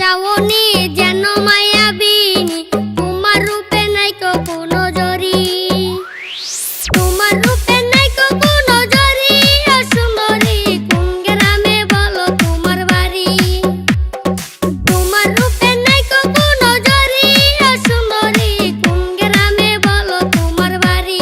চাওনি যেন মায়াবিনী, তোমার রূপে নাই কোনো জরি, তোমার রূপে নাই কোনো জরি। সুন্দরী কোন গ্রামে বলো তোমার বাড়ি, তোমার রূপে নাই কোনো জরি। সুন্দরী কোন গ্রামে বলো তোমার বাড়ি।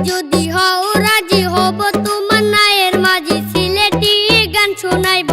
যদি হও রাজি হব তোমার নায়ের মাঝি, সিলেটি গান শোনাইব।